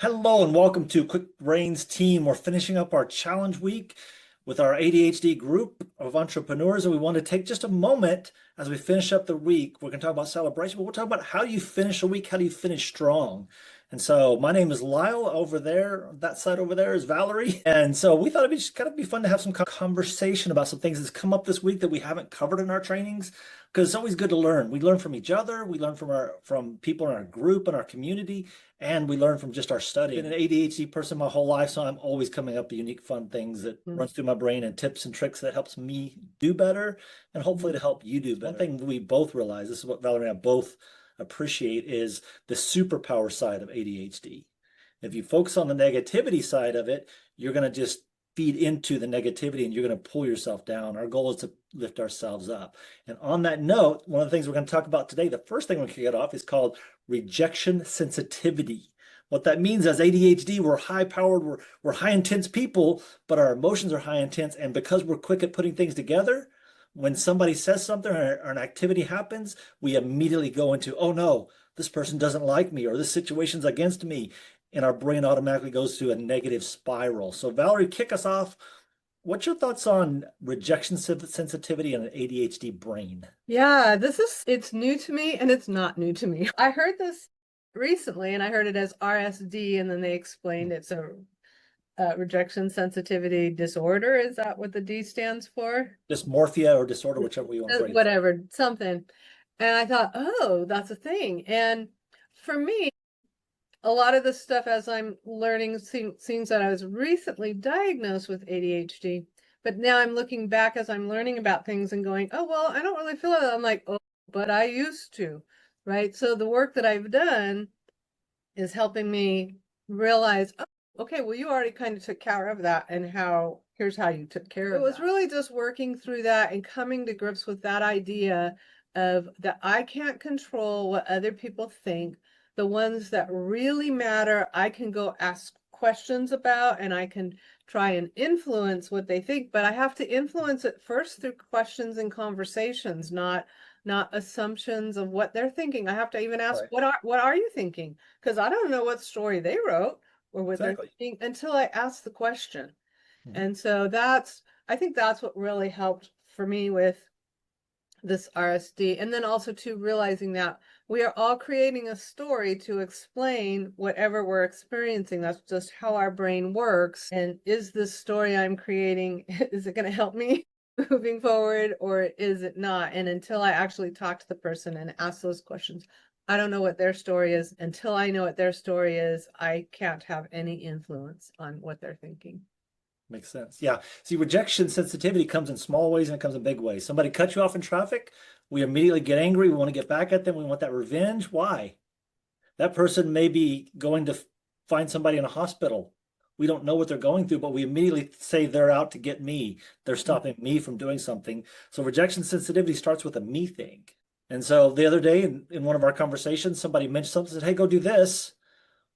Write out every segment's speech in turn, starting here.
Hello and welcome to QuickBrainsTeam. We're finishing up our challenge week with our ADHD group of entrepreneurs, and we want to take just a moment as we finish up the week. We're going to talk about celebration, but we'll talk about how you finish a week, how do you finish strong. And so my name is Lyle. Over there, that side over there is Valerie. And so we thought it'd be just kind of be fun to have some conversation about some things that's come up this week that we haven't covered in our trainings, because it's always good to learn. We learn from each other, we learn from people in our group and our community, and we learn from just our study. I've been an ADHD person my whole life, so I'm always coming up with unique, fun things that runs through my brain and tips and tricks that helps me do better and hopefully to help you do better. One thing we both realize, this is what Valerie and I both appreciate, is the superpower side of ADHD. If you focus on the negativity side of it, you're going to just feed into the negativity and you're going to pull yourself down. Our goal is to lift ourselves up. And on that note, one of the things we're going to talk about today, the first thing we can get off is called rejection sensitivity. What that means is ADHD, we're high powered, we're high intense people, but our emotions are high intense. And because we're quick at putting things together, when somebody says something or an activity happens, we immediately go into, oh no, this person doesn't like me or this situation's against me. And our brain automatically goes to a negative spiral. So Valerie, kick us off. What's your thoughts on rejection sensitivity and an ADHD brain? Yeah, it's new to me and it's not new to me. I heard this recently and I heard it as RSD, and then they explained it's a rejection sensitivity disorder. Is that what the D stands for? Dysmorphia or disorder, whichever you want to phrase it. Whatever, something. And I thought, oh, that's a thing. And for me, a lot of this stuff, as I'm learning, seems that I was recently diagnosed with ADHD, but now I'm looking back as I'm learning about things and going, oh, well, I don't really feel it. I'm like, oh, but I used to, right? So the work that I've done is helping me realize, oh, okay, well, you already kind of took care of that, and here's how you took care of it. It was really just working through that and coming to grips with that idea of that I can't control what other people think. The ones that really matter, I can go ask questions about and I can try and influence what they think, but I have to influence it first through questions and conversations, not assumptions of what they're thinking. I have to even ask, Right. what are you thinking? Because I don't know what story they wrote or what they're Exactly. thinking until I ask the question. Mhm. And so I think that's what really helped for me with this RSD. And then also to realizing that we are all creating a story to explain whatever we're experiencing. That's just how our brain works. And is this story I'm creating, is it going to help me moving forward, or is it not? And until I actually talk to the person and ask those questions, I don't know what their story is. Until I know what their story is, I can't have any influence on what they're thinking. Makes sense. Yeah. See, rejection sensitivity comes in small ways and it comes in big ways. Somebody cuts you off in traffic, we immediately get angry. We want to get back at them. We want that revenge. Why? That person may be going to find somebody in a hospital. We don't know what they're going through, but we immediately say they're out to get me. They're stopping me from doing something. So rejection sensitivity starts with a me thing. And so the other day in one of our conversations, somebody mentioned something, said, hey, go do this.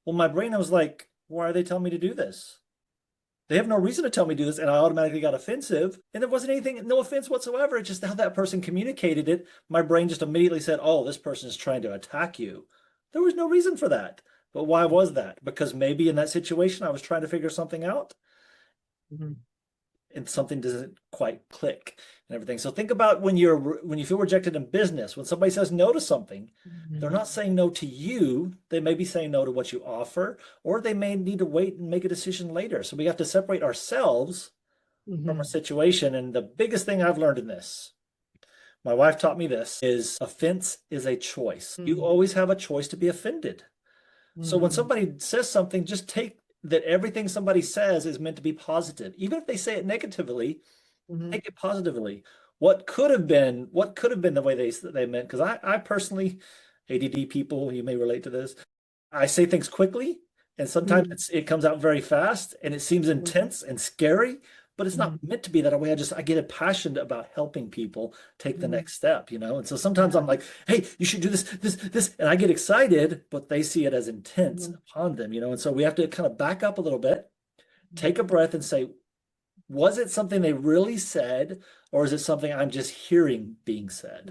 Well, my brain, I was like, why are they telling me to do this? They have no reason to tell me to do this. And I automatically got offensive. And there wasn't anything, no offense whatsoever. It's just how that person communicated it. My brain just immediately said, oh, this person is trying to attack you. There was no reason for that. But why was that? Because maybe in that situation, I was trying to figure something out. Mhm. And something doesn't quite click and everything. So think about when you feel rejected in business, when somebody says no to something, they're not saying no to you. They may be saying no to what you offer, or they may need to wait and make a decision later. So we have to separate ourselves from a situation. And the biggest thing I've learned in this, my wife taught me this, is offense is a choice. You always have a choice to be offended. So when somebody says something, just take that everything somebody says is meant to be positive. Even if they say it negatively, take it positively. What could have been the way they meant? Because I personally, ADD people, you may relate to this. I say things quickly, and sometimes it comes out very fast, and it seems intense and scary, but it's not meant to be that way. I get passionate about helping people take the next step, And so sometimes I'm like, hey, you should do this, and I get excited, but they see it as intense upon them, And so we have to kind of back up a little bit, take a breath, and say, was it something they really said, or is it something I'm just hearing being said?